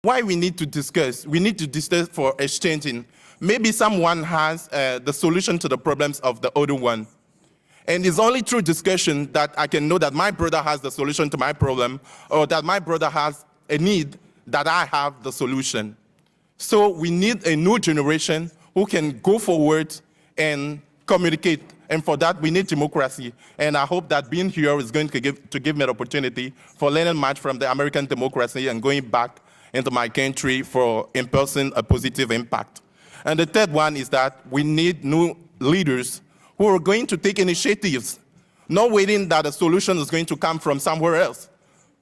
why we need to discuss? We need to discuss for exchanging. Maybe someone has the solution to the problems of the other one. And it's only through discussion that I can know that my brother has the solution to my problem, or that my brother has a need that I have the solution. So we need a new generation who can go forward and communicate. And for that, we need democracy. And I hope that being here is going to give me the opportunity for learning much from the American democracy and going back into my country for imposing a positive impact. And the third one is that we need new leaders who are going to take initiatives, not waiting that a solution is going to come from somewhere else.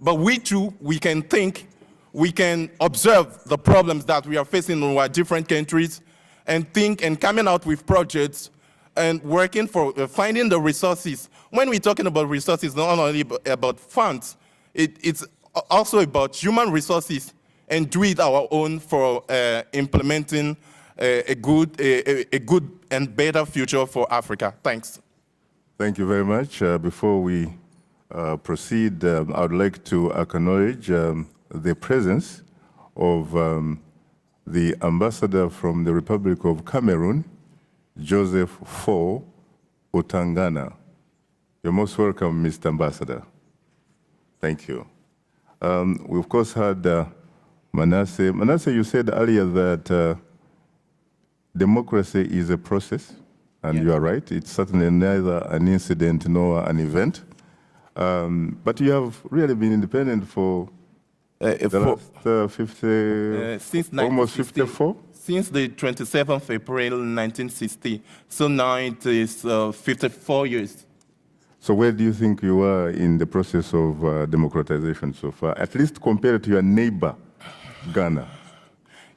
But we too, we can think, we can observe the problems that we are facing in our different countries and think and coming out with projects and working for finding the resources. When we're talking about resources, not only about funds, it's also about human resources and do it our own for implementing a good and better future for Africa. Thanks. Thank you very much. Before we proceed, I would like to acknowledge the presence of the ambassador from the Republic of Cameroon, Joseph Fo Otangana. You're most welcome, Mr. Ambassador. Thank you. We, of course, had Manasseh. Manasseh, you said earlier that democracy is a process, and you are right. It's certainly neither an incident nor an event. But you have really been independent for the last 50, since almost 54? Since the 27th of April 1960. So now it is 54 years. So where do you think you are in the process of democratization so far, at least compared to your neighbor, Ghana?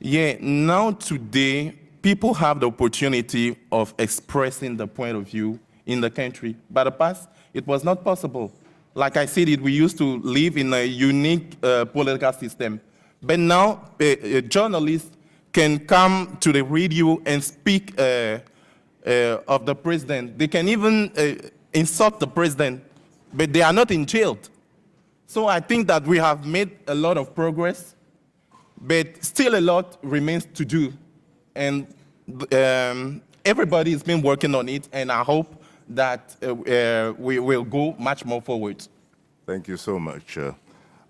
Yeah, now today, people have the opportunity of expressing the point of view in the country. But in the past, it was not possible. Like I said, we used to live in a unique political system. But now, journalists can come to the radio and speak of the president. They can even insult the president, but they are not in jail. So I think that we have made a lot of progress, but still a lot remains to do. And everybody has been working on it, and I hope that we will go much more forward. Thank you so much.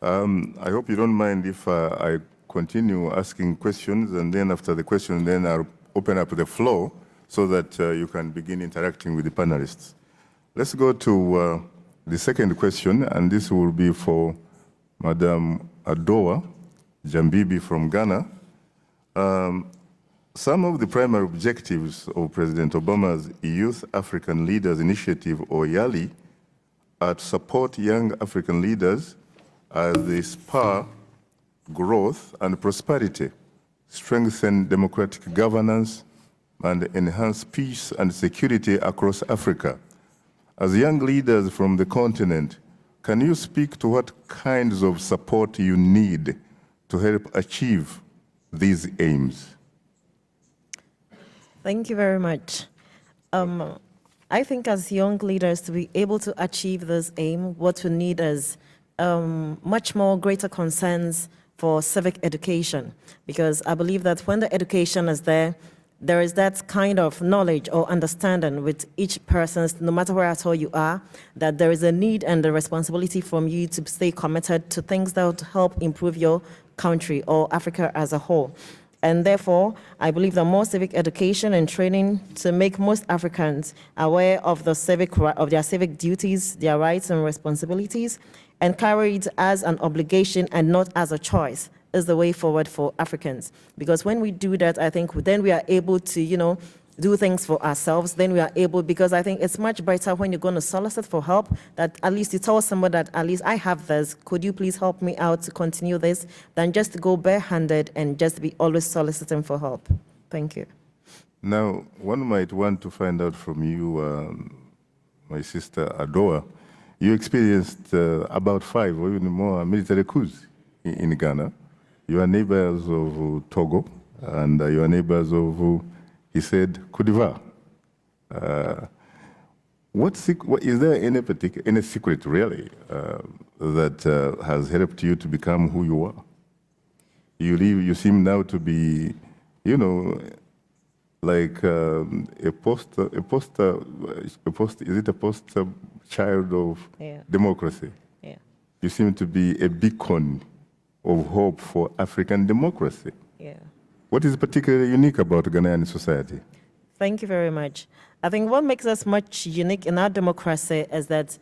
I hope you don't mind if I continue asking questions, and then after the question, then I'll open up the floor so that you can begin interacting with the panelists. Let's go to the second question, and this will be for Madame Adowa Jambibi from Ghana. Some of the primary objectives of President Obama's Youth African Leaders Initiative, or YALI, are to support young African leaders as they spur growth and prosperity, strengthen democratic governance, and enhance peace and security across Africa. As young leaders from the continent, can you speak to what kinds of support you need to help achieve these aims? Thank you very much. I think as young leaders, to be able to achieve this aim, what we need is much more greater concerns for civic education, because I believe that when the education is there, there is that kind of knowledge or understanding with each person, no matter where at all you are, that there is a need and a responsibility from you to stay committed to things that would help improve your country or Africa as a whole. And therefore, I believe that more civic education and training to make most Africans aware of their civic duties, their rights and responsibilities, and carry it as an obligation and not as a choice is the way forward for Africans. Because when we do that, I think then we are able to, do things for ourselves. Then we are able, because I think it's much better when you're going to solicit for help, that at least you tell someone that at least I have this, could you please help me out to continue this, than just to go barehanded and just be always soliciting for help. Thank you. Now, one might want to find out from you, my sister Adowa, you experienced about 5 or even more military coups in Ghana. You are neighbors of Togo, and you are neighbors of, he said, Côte d'Ivoire. Is there any secret, really, that has helped you to become who you are? You seem now to be, you know, like a poster child of Yeah. democracy. Yeah. You seem to be a beacon of hope for African democracy. Yeah. What is particularly unique about Ghanaian society? Thank you very much. I think what makes us much unique in our democracy is that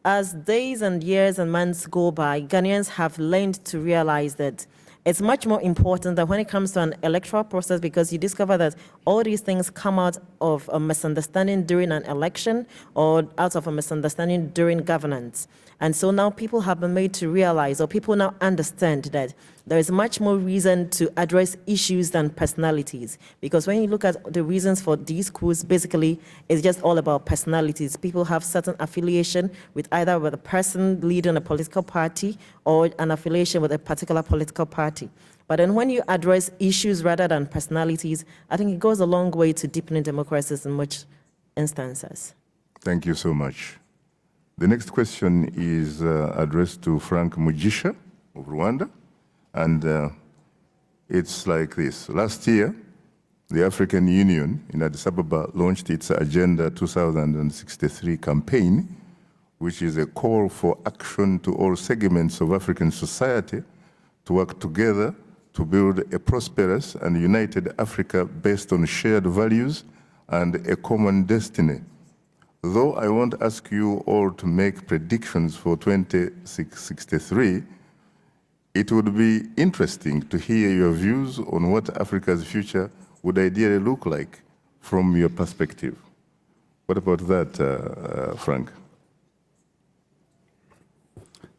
as days and years and months go by, Ghanaians have learned to realize that it's much more important that when it comes to an electoral process, because you discover that all these things come out of a misunderstanding during an election or out of a misunderstanding during governance. And so now people have been made to realize, or people now understand that there is much more reason to address issues than personalities. Because when you look at the reasons for these coups, basically, it's just all about personalities. People have certain affiliation with either with a person leading a political party or an affiliation with a particular political party. But then when you address issues rather than personalities, I think it goes a long way to deepening democracies in much instances. Thank you so much. The next question is addressed to Frank Mugisha of Rwanda. And it's like this. Last year, the African Union in Addis Ababa launched its Agenda 2063 campaign, which is a call for action to all segments of African society to work together to build a prosperous and united Africa based on shared values and a common destiny. Though I won't ask you all to make predictions for 2063, it would be interesting to hear your views on what Africa's future would ideally look like from your perspective. What about that, Frank?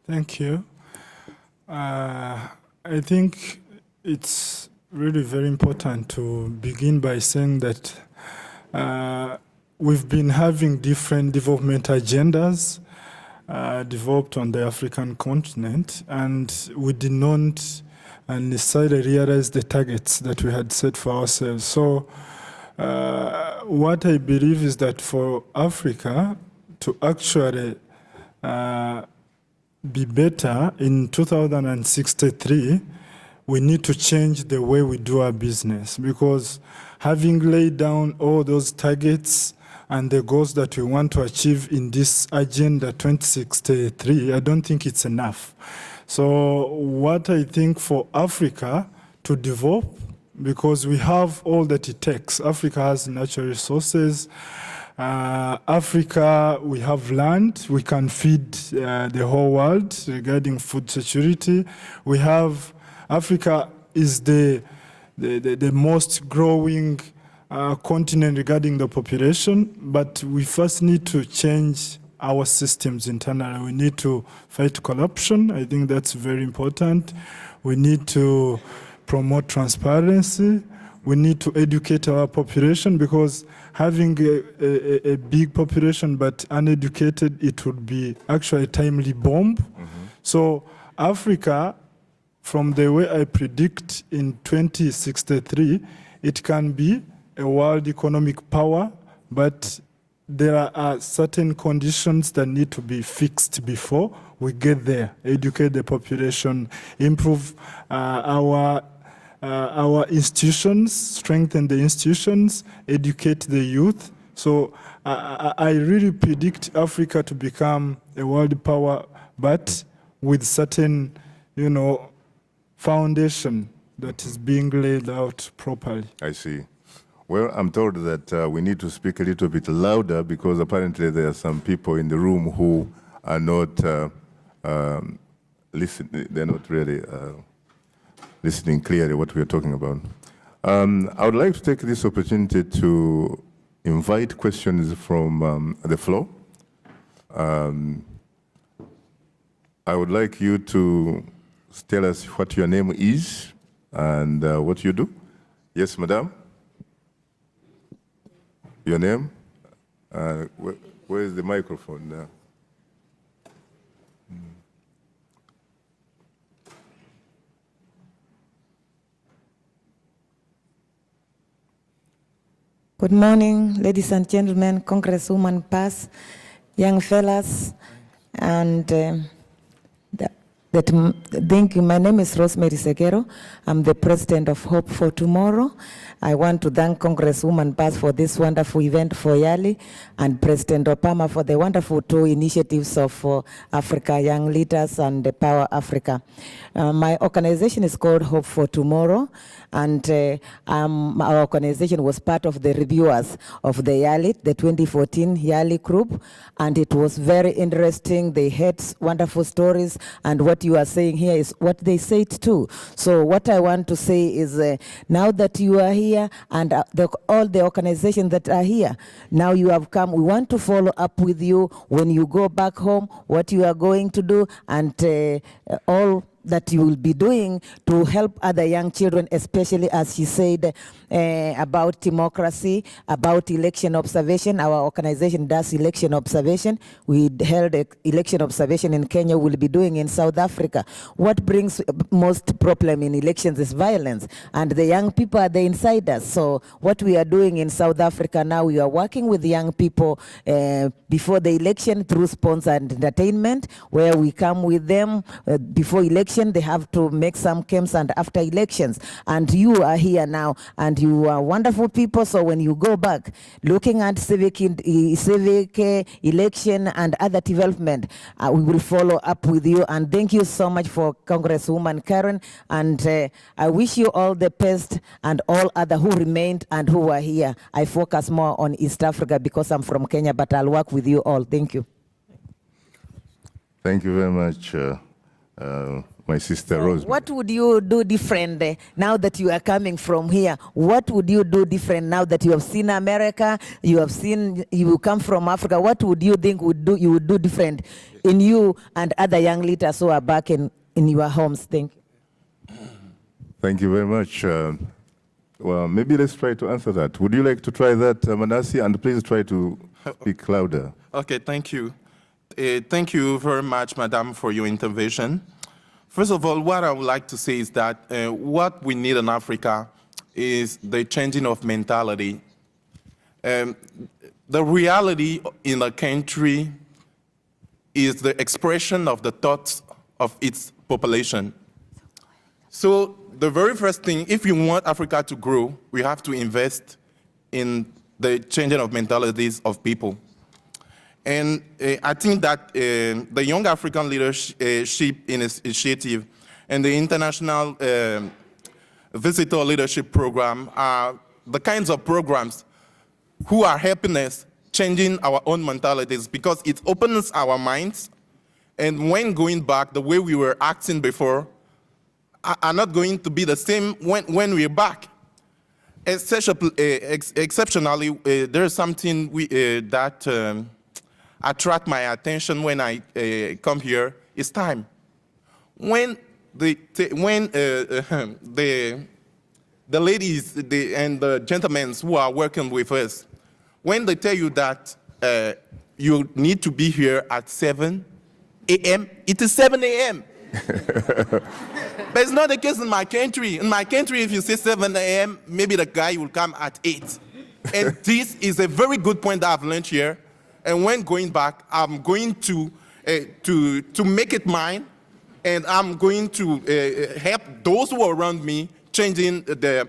Thank you. I think it's really very important to begin by saying that we've been having different development agendas developed on the African continent, and we did not necessarily realize the targets that we had set for ourselves. So what I believe is that for Africa to actually be better in 2063, we need to change the way we do our business, because having laid down all those targets and the goals that we want to achieve in this Agenda 2063, I don't think it's enough. So what I think for Africa to develop, because we have all that it takes. Africa has natural resources. Africa, we have land. We can feed the whole world regarding food security. We have, Africa is the most growing continent regarding the population, but we first need to change our systems internally. We need to fight corruption. I think that's very important. We need to promote transparency. We need to educate our population, because having a big population but uneducated, it would be actually a timely bomb. So Africa, from the way I predict in 2063, it can be a world economic power, but there are certain conditions that need to be fixed before we get there. Educate the population, improve our institutions, strengthen the institutions, educate the youth. So I really predict Africa to become a world power, but with certain, foundation that is being laid out properly. I see. Well, I'm told that we need to speak a little bit louder, because apparently there are some people in the room who are not listening. They're not really listening clearly what we are talking about. I would like to take this opportunity to invite questions from the floor. I would like you to tell us what your name is and what you do. Yes, madam? Your name? Where is the microphone now? Good morning, ladies and gentlemen, Congresswoman Paz, young fellas, and the Thank you. My name is Rosemary Segero. I'm the president of Hope for Tomorrow. I want to thank Congresswoman Bass for this wonderful event for Yali and President Obama for the wonderful two initiatives of Africa Young Leaders and the Power Africa. My organization is called Hope for Tomorrow, and our organization was part of the reviewers of the Yali, the 2014 Yali group, and it was very interesting. They had wonderful stories, and what you are saying here is what they said too. So what I want to say is now that you are here and all the organizations that are here, now you have come, we want to follow up with you when you go back home, what you are going to do, and all that you will be doing to help other young children, especially as she said about democracy, about election observation. Our organization does election observation. We held election observation in Kenya. We'll be doing in South Africa. What brings most problem in elections is violence, and the young people are the insiders. So what we are doing in South Africa now, we are working with young people before the election through sponsor and entertainment, where we come with them before election. They have to make some camps, and after elections. And you are here now, and you are wonderful people. So when you go back, looking at civic election and other development, we will follow up with you. And thank you so much for Congresswoman Karen. And I wish you all the best, and all other who remained and who are here. I focus more on East Africa because I'm from Kenya, but I'll work with you all. Thank you. Thank you very much, my sister Rose. What would you do different now that you are coming from here? What would you do different now that you have seen America, you come from Africa? What would you think you would do different in you and other young leaders who are back in your homes? Thank you. Thank you very much. Well, maybe let's try to answer that. Would you like to try that, Manasi? And please try to speak louder. Okay, thank you. Thank you very much, Madam, for your intervention. First of all, what I would like to say is that what we need in Africa is the changing of mentality. The reality in a country is the expression of the thoughts of its population. So the very first thing, if you want Africa to grow, we have to invest in the changing of mentalities of people. And I think that the Young African Leadership Initiative and the International Visitor Leadership Program are the kinds of programs who are helping us changing our own mentalities, because it opens our minds. And when going back, the way we were acting before are not going to be the same when we're back. Exceptionally, there is something that attract my attention when I come here is time. When the ladies and the gentlemen who are working with us, when they tell you that you need to be here at 7 a.m., it is 7 a.m. But it's not the case in my country. In my country, if you say 7 a.m., maybe the guy will come at 8. And this is a very good point that I've learned here. And when going back, I'm going to make it mine, and I'm going to help those who are around me changing the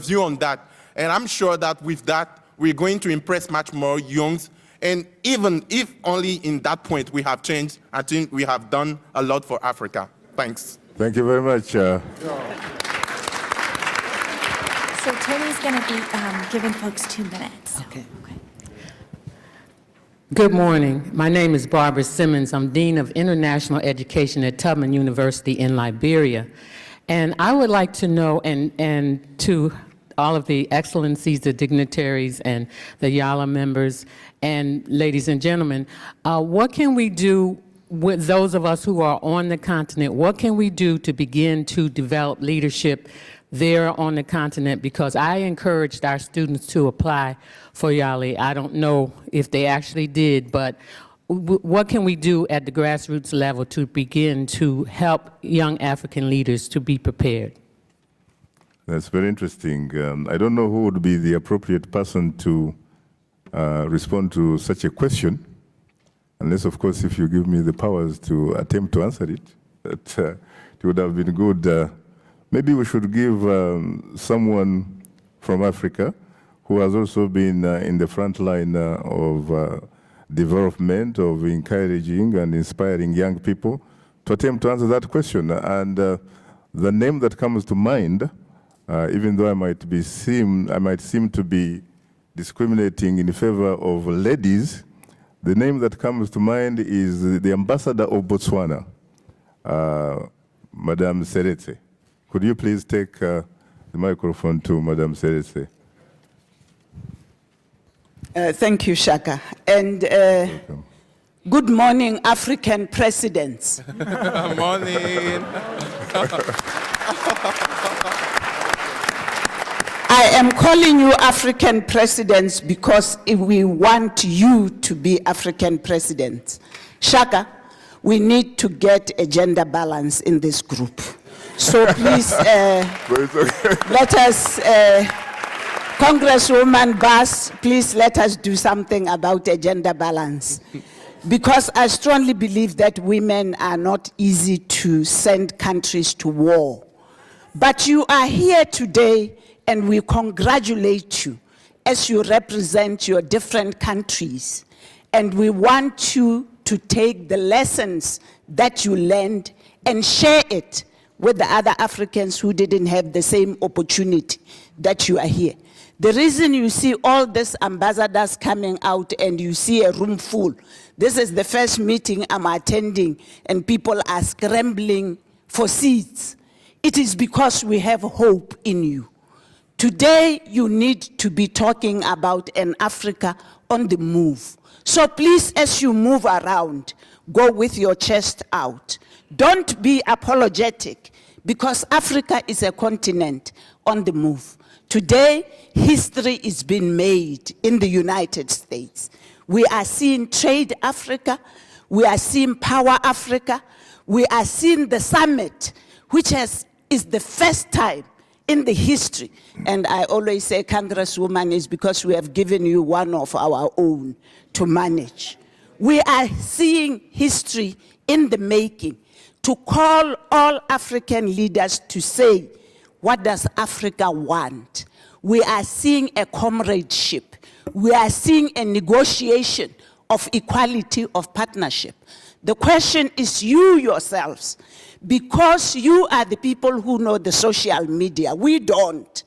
view on that. And I'm sure that with that, we're going to impress much more youngs. And even if only in that point we have changed, I think we have done a lot for Africa. Thanks. Thank you very much. So Tony's going to be giving folks 2 minutes. Okay. Good morning. My name is Barbara Simmons. I'm Dean of International Education at Tubman University in Liberia. And I would like to know, and to all of the excellencies, the dignitaries, and the YALA members, and ladies and gentlemen, what can we do with those of us who are on the continent? What can we do to begin to develop leadership there on the continent? Because I encouraged our students to apply for YALI. I don't know if they actually did, but what can we do at the grassroots level to begin to help young African leaders to be prepared? That's very interesting. I don't know who would be the appropriate person to respond to such a question. unless, of course, if you give me the powers to attempt to answer it, that it would have been good. Maybe we should give someone from Africa who has also been in the front line of development, of encouraging and inspiring young people to attempt to answer that question. And the name that comes to mind, even though I might seem to be discriminating in favor of ladies, the name that comes to mind is the ambassador of Botswana, Madame Seretse. Could you please take the microphone to Madame Seretse? Thank you, Shaka. And good morning, African presidents. Morning. I am calling you African presidents because if we want you to be African presidents. Shaka, we need to get a gender balance in this group. So please let us, Congresswoman Bass, please let us do something about a gender balance. Because I strongly believe that women are not easy to send countries to war. But you are here today and we congratulate you as you represent your different countries. And we want you to take the lessons that you learned and share it with the other Africans who didn't have the same opportunity that you are here. The reason you see all these ambassadors coming out and you see a room full, this is the first meeting I'm attending and people are scrambling for seats. It is because we have hope in you. Today, you need to be talking about an Africa on the move. So please, as you move around, go with your chest out. Don't be apologetic, because Africa is a continent on the move. Today, history is being made in the United States. We are seeing Trade Africa, we are seeing Power Africa, we are seeing the summit, which is the first time in the history, and I always say, Congresswoman, is because we have given you one of our own to manage. We are seeing history in the making to call all African leaders to say, what does Africa want? We are seeing a comradeship. We are seeing a negotiation of equality, of partnership. The question is you yourselves, because you are the people who know the social media. We don't.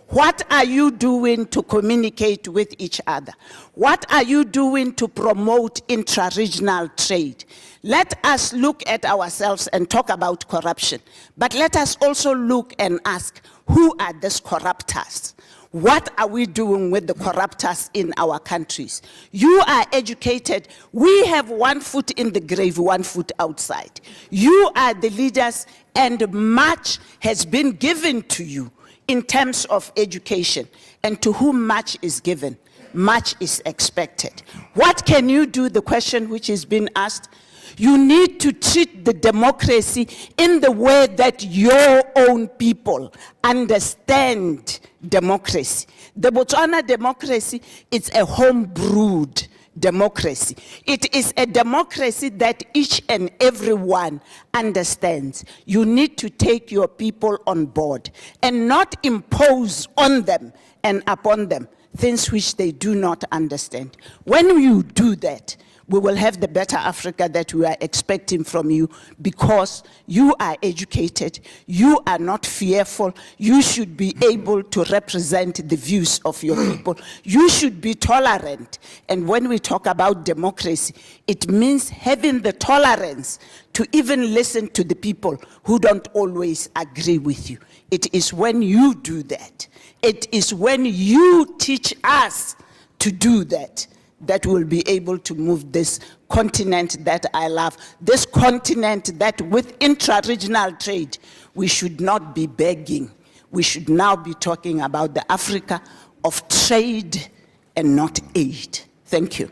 What are you doing to communicate with each other? What are you doing to promote intra-regional trade? Let us look at ourselves and talk about corruption. But let us also look and ask, who are these corruptors? What are we doing with the corruptors in our countries? You are educated. We have one foot in the grave, one foot outside. You are the leaders, and much has been given to you in terms of education. And to whom much is given, much is expected. What can you do? The question which is being asked. You need to treat the democracy in the way that your own people understand democracy. The Botswana democracy is a home-brewed democracy. It is a democracy that each and every one understands. You need to take your people on board and not impose on them and upon them things which they do not understand. When you do that, we will have the better Africa that we are expecting from you, because you are educated, you are not fearful, you should be able to represent the views of your people, you should be tolerant. And when we talk about democracy, it means having the tolerance to even listen to the people who don't always agree with you. It is when you do that, it is when you teach us to do that, that will be able to move this continent that I love, this continent that with intra-regional trade, we should not be begging. We should now be talking about the Africa of trade and not aid. Thank you.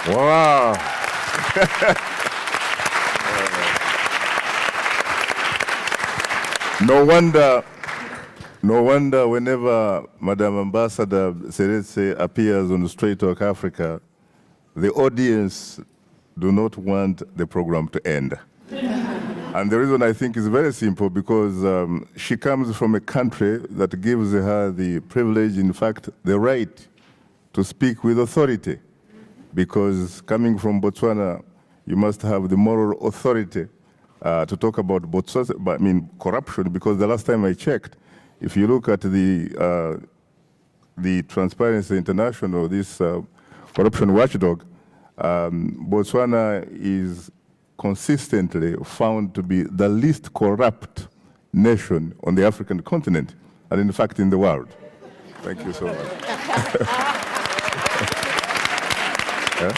Wow. No wonder whenever Madam Ambassador Seretse appears on Straight Talk Africa, the audience do not want the program to end. And the reason I think is very simple, because she comes from a country that gives her the privilege, in fact, the right to speak with authority. Because coming from Botswana, you must have the moral authority to talk about corruption, because the last time I checked, if you look at the Transparency International, this corruption watchdog, Botswana is consistently found to be the least corrupt nation on the African continent, and in fact in the world. Thank you so much. Yeah?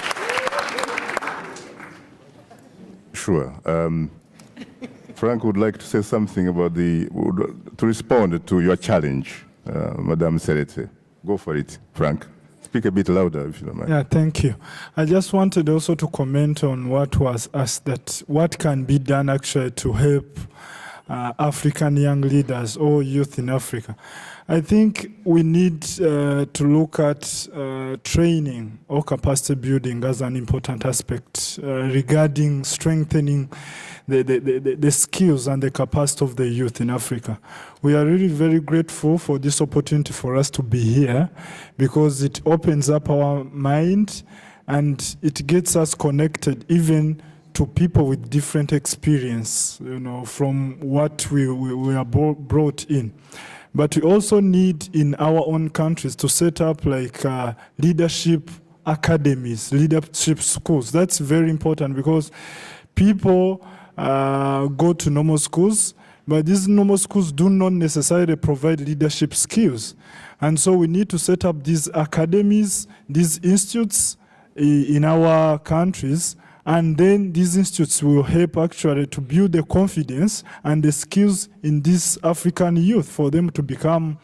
Sure. Frank would like to say something about to respond to your challenge, Madame Seretse. Go for it, Frank. Speak a bit louder, if you don't mind. Yeah, thank you. I just wanted also to comment on what was asked, that what can be done actually to help African young leaders or youth in Africa. I think we need to look at training or capacity building as an important aspect regarding strengthening the skills and the capacity of the youth in Africa. We are really very grateful for this opportunity for us to be here, because it opens up our mind and it gets us connected even to people with different experience, from what we are brought in. But we also need in our own countries to set up like leadership academies, leadership schools. That's very important, because people go to normal schools, but these normal schools do not necessarily provide leadership skills. And so we need to set up these academies, these institutes in our countries, and then these institutes will help actually to build the confidence and the skills in these African youth for them to become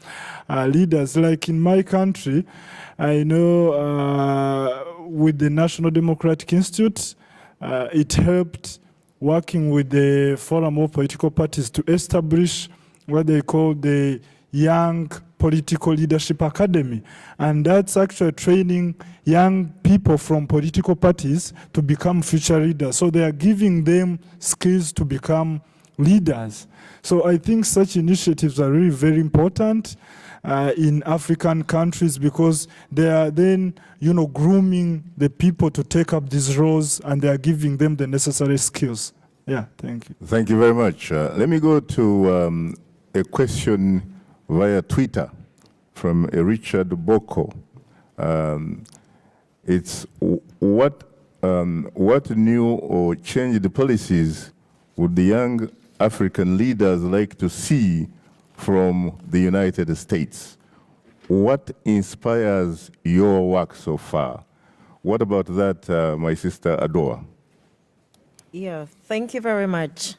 leaders. Like in my country, I know with the National Democratic Institute, it helped working with the Forum of Political Parties to establish what they call the Young Political Leadership Academy. And that's actually training young people from political parties to become future leaders. So they are giving them skills to become leaders. So I think such initiatives are really very important in African countries, because they are then, grooming the people to take up these roles, and they are giving them the necessary skills. Yeah, thank you. Thank you very much. Let me go to a question via Twitter from Richard Boko. It's what new or changed policies would the young African leaders like to see from the United States? What inspires your work so far? What about that, my sister Adora? Yeah, thank you very much.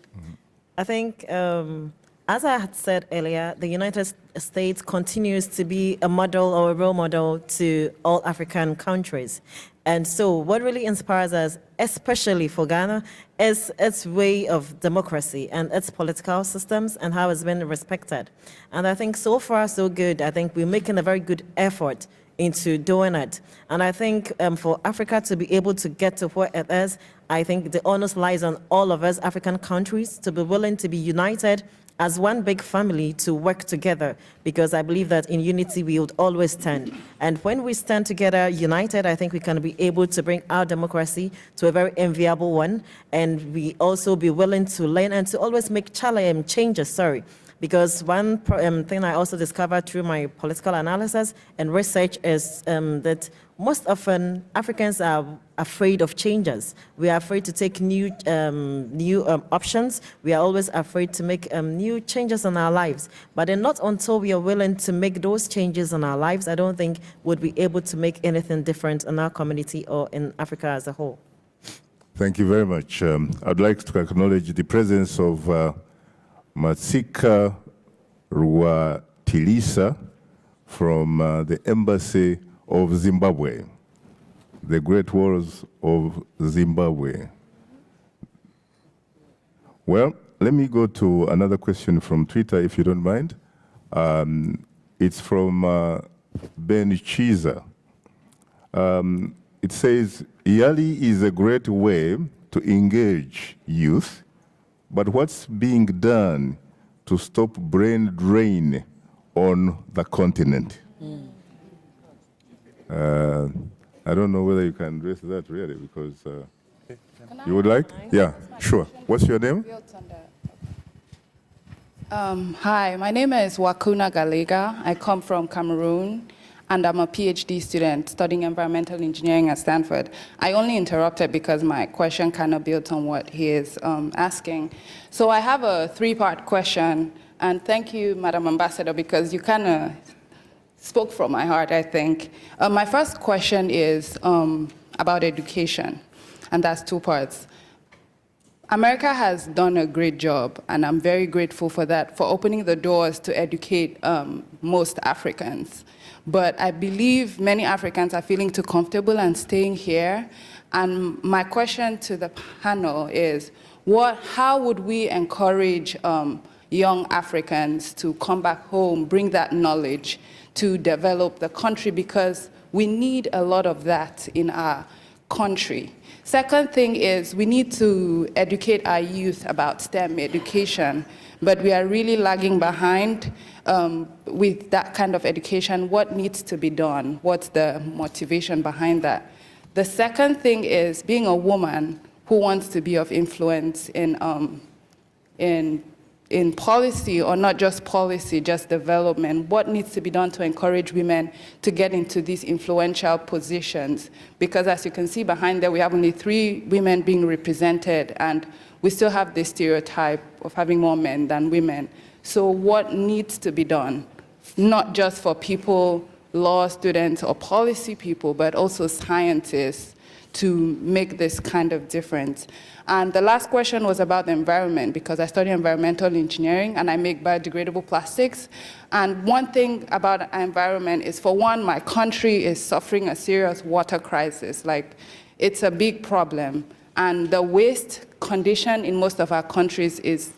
I think, as I had said earlier, the United States continues to be a model or a role model to all African countries. And so what really inspires us, especially for Ghana, is its way of democracy and its political systems and how it's been respected. And I think so far so good. I think we're making a very good effort into doing it. And I think for Africa to be able to get to where it is, I think the onus lies on all of us African countries to be willing to be united as one big family to work together, because I believe that in unity we would always stand. And when we stand together united, I think we can be able to bring our democracy to a very enviable one, and we also be willing to learn and to always make changes, Because one thing I also discovered through my political analysis and research is that most often Africans are afraid of changes. We are afraid to take new options. We are always afraid to make new changes in our lives. But then not until we are willing to make those changes in our lives, I don't think we'd be able to make anything different in our community or in Africa as a whole. Thank you very much. I'd like to acknowledge the presence of Matsika Ruatilisa from the Embassy of Zimbabwe, the Great Walls of Zimbabwe. Well, let me go to another question from Twitter, if you don't mind. It's from Ben Chiza. It says, YALI is a great way to engage youth, but what's being done to stop brain drain on the continent? I don't know whether you can address that really, because you would like? Yeah, sure. What's your name? Hi, my name is Wakuna Galega. I come from Cameroon, and I'm a PhD student studying environmental engineering at Stanford. I only interrupted because my question kind of built on what he is asking. So I have a three-part question, and thank you, Madam Ambassador, because you kind of spoke from my heart, I think. My first question is about education, and that's two parts. America has done a great job, and I'm very grateful for that, for opening the doors to educate most Africans. But I believe many Africans are feeling too comfortable and staying here. And my question to the panel is, how would we encourage young Africans to come back home, bring that knowledge to develop the country, because we need a lot of that in our country. Second thing is we need to educate our youth about STEM education, but we are really lagging behind with that kind of education. What needs to be done? What's the motivation behind that? The second thing is being a woman who wants to be of influence in policy, or not just policy, just development. What needs to be done to encourage women to get into these influential positions? Because as you can see behind there, we have only 3 women being represented, and we still have this stereotype of having more men than women. So what needs to be done? Not just for people, law students or policy people, but also scientists to make this kind of difference. And the last question was about the environment, because I study environmental engineering and I make biodegradable plastics. And one thing about our environment is, for one, my country is suffering a serious water crisis. Like, it's a big problem. And the waste condition in most of our countries is,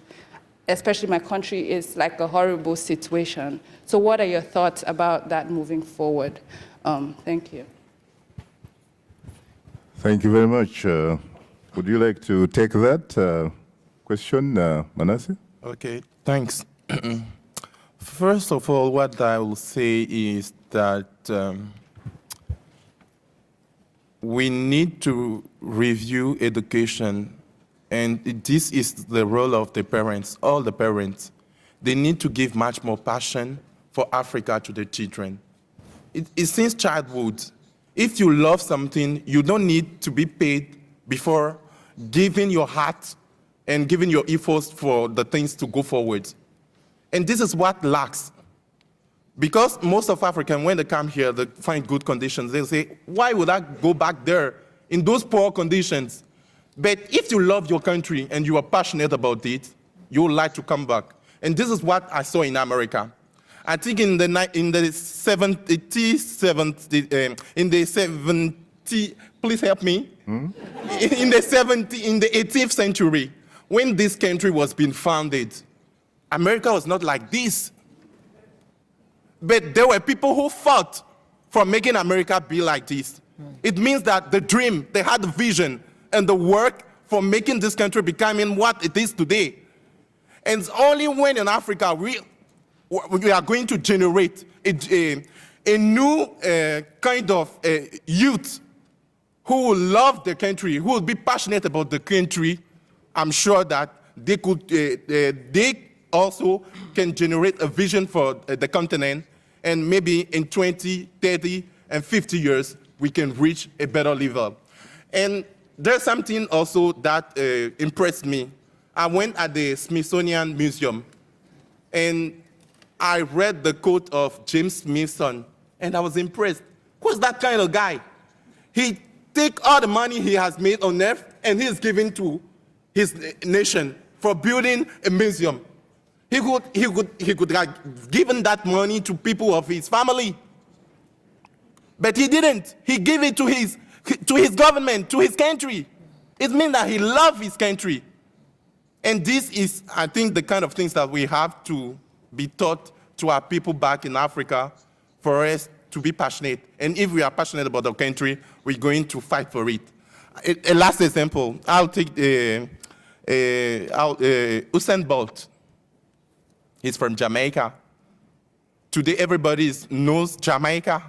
especially my country, is like a horrible situation. So what are your thoughts about that moving forward? Thank you. Thank you very much. Would you like to take that question, Manasseh? Okay, thanks. First of all, what I will say is that we need to review education, and this is the role of the parents, all the parents. They need to give much more passion for Africa to the children. It's since childhood. If you love something, you don't need to be paid before giving your heart and giving your efforts for the things to go forward. And this is what lacks. Because most of Africans, when they come here, they find good conditions. They say, why would I go back there in those poor conditions? But if you love your country and you are passionate about it, you would like to come back. And this is what I saw in America. I think in the 70, please help me. In the 18th century, when this country was being founded, America was not like this. But there were people who fought for making America be like this. It means that the dream, they had the vision and the work for making this country becoming what it is today. And it's only when in Africa we are going to generate a new kind of youth who will love the country, who will be passionate about the country. I'm sure that they also can generate a vision for the continent, and maybe in 20, 30, and 50 years, we can reach a better level. And there's something also that impressed me. I went at the Smithsonian Museum, and I read the quote of James Smithson, and I was impressed. Who's that kind of guy? He takes all the money he has made on earth, and he's giving to his nation for building a museum. He could have given that money to people of his family. But he didn't. He gave it to his government, to his country. It means that he loves his country. And this is, I think, the kind of things that we have to be taught to our people back in Africa for us to be passionate. And if we are passionate about our country, we're going to fight for it. A last example, I'll take Usain Bolt. He's from Jamaica. Today, everybody knows Jamaica.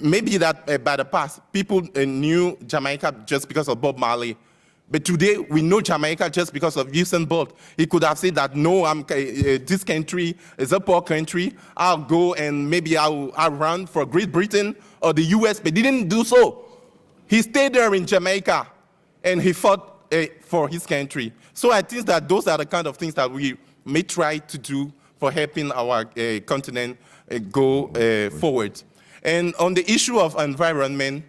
Maybe that by the past, people knew Jamaica just because of Bob Marley. But today, we know Jamaica just because of Usain Bolt. He could have said that, no, this country is a poor country. I'll go and maybe I'll run for Great Britain or the US, but he didn't do so. He stayed there in Jamaica, and he fought for his country. So I think that those are the kind of things that we may try to do for helping our continent go forward. And on the issue of environment,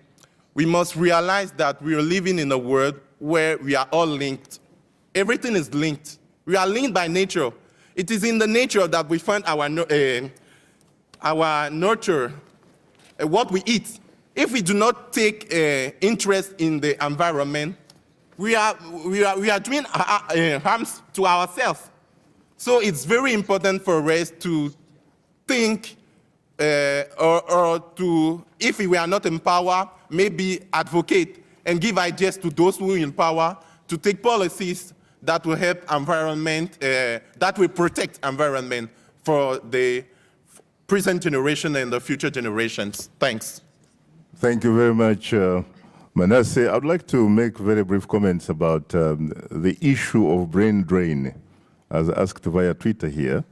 we must realize that we are living in a world where we are all linked. Everything is linked. We are linked by nature. It is in the nature that we find our nurture, what we eat. If we do not take interest in the environment, we are doing harms to ourselves. So it's very important for us to think or to, if we are not in power, maybe advocate and give ideas to those who are in power to take policies that will help environment, that will protect environment for the present generation and the future generations. Thanks. Thank you very much, Manasseh. I'd like to make very brief comments about the issue of brain drain, as asked via Twitter here.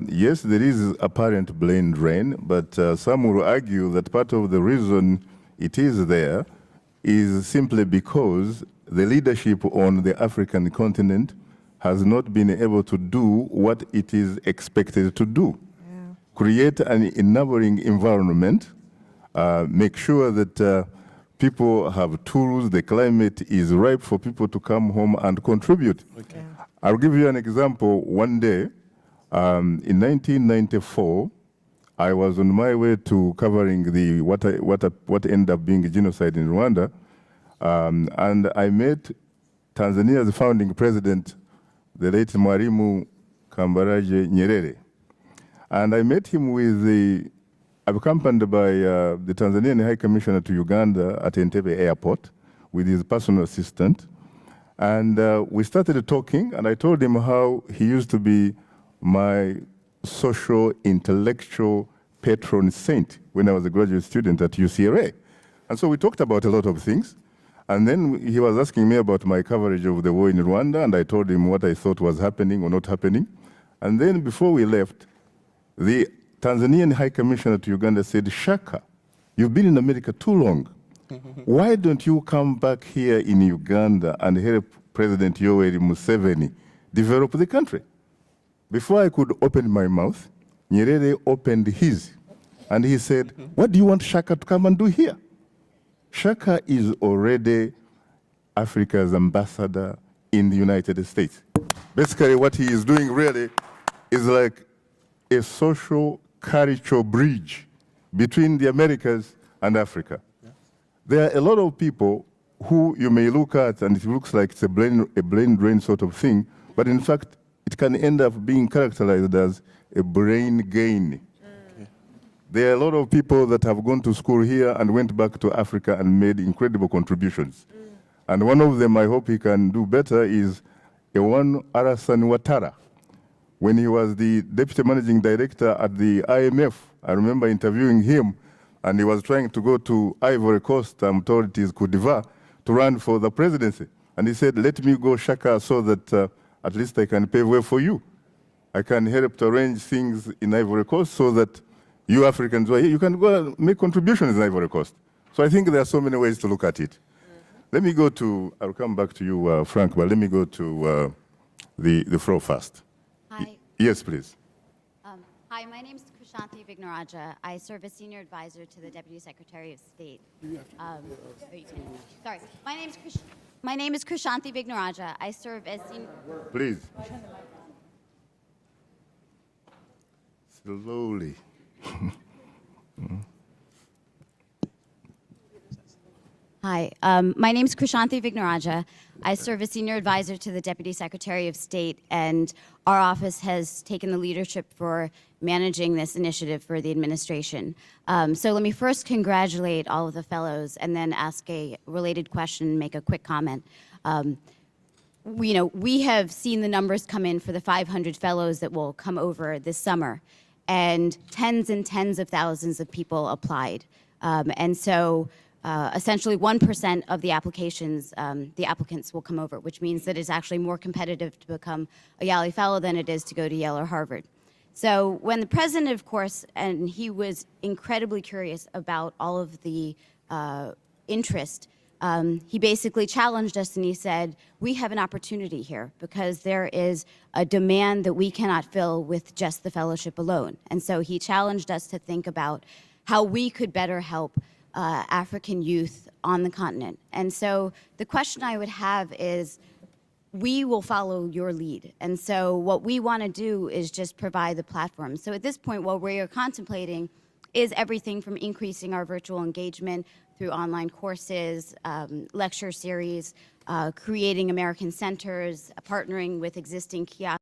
Yes, there is apparent brain drain, but some will argue that part of the reason it is there is simply because the leadership on the African continent has not been able to do what it is expected to do. Yeah. Create an enabling environment, make sure that people have tools, the climate is ripe for people to come home and contribute. Okay. Yeah. I'll give you an example. One day, in 1994, I was on my way to covering the what ended up being a genocide in Rwanda, and I met Tanzania's founding president, the late Mwalimu Kambarage Nyerere. And I met him with accompanied by the Tanzanian High Commissioner to Uganda at Entebbe Airport with his personal assistant. And we started talking, and I told him how he used to be my social, intellectual patron saint when I was a graduate student at UCLA. And so we talked about a lot of things. And then he was asking me about my coverage of the war in Rwanda, and I told him what I thought was happening or not happening. And then before we left, the Tanzanian High Commissioner to Uganda said, Shaka, you've been in America too long. Why don't you come back here in Uganda and help President Yoweri Museveni develop the country? Before I could open my mouth, Nyerere opened his, and he said, what do you want Shaka to come and do here? Shaka is already Africa's ambassador in the United States. Basically, what he is doing really is like a social cultural bridge between the Americas and Africa. Yeah. There are a lot of people who you may look at and it looks like it's a brain drain sort of thing, but in fact, it can end up being characterized as a brain gain. Okay. There are a lot of people that have gone to school here and went back to Africa and made incredible contributions. And one of them, I hope he can do better, is Ewan Alassane Ouattara. When he was the deputy managing director at the IMF, I remember interviewing him, and he was trying to go to Ivory Coast, I'm told it is Côte d'Ivoire, to run for the presidency. And he said, let me go, Shaka, so that at least I can pave way for you. I can help to arrange things in Ivory Coast so that you Africans who are here, you can go and make contributions in Ivory Coast. So I think there are so many ways to look at it. Let me go to, I'll come back to you, Frank, but let me go to the floor first. Hi. Yes, please. Hi, my name is Kushanti Vignaraja. I serve as Senior Advisor to the Deputy Secretary of State. Sorry, my name is Kushanti Vignaraja. I serve as Senior... Please. Slowly. Hi, my name is Kushanti Vignaraja. I serve as Senior Advisor to the Deputy Secretary of State, and our office has taken the leadership for managing this initiative for the administration. So let me first congratulate all of the fellows and then ask a related question and make a quick comment. We have seen the numbers come in for the 500 fellows that will come over this summer, and tens of thousands of people applied. And so essentially 1% of the applications, the applicants will come over, which means that it's actually more competitive to become a Yale Fellow than it is to go to Yale or Harvard. So when the president, of course, and he was incredibly curious about all of the interest, he basically challenged us and he said, we have an opportunity here because there is a demand that we cannot fill with just the fellowship alone. And so he challenged us to think about how we could better help African youth on the continent. And so the question I would have is, we will follow your lead. And so what we want to do is just provide the platform. So at this point, what we are contemplating is everything from increasing our virtual engagement through online courses, lecture series, creating American centers, partnering with existing kiosks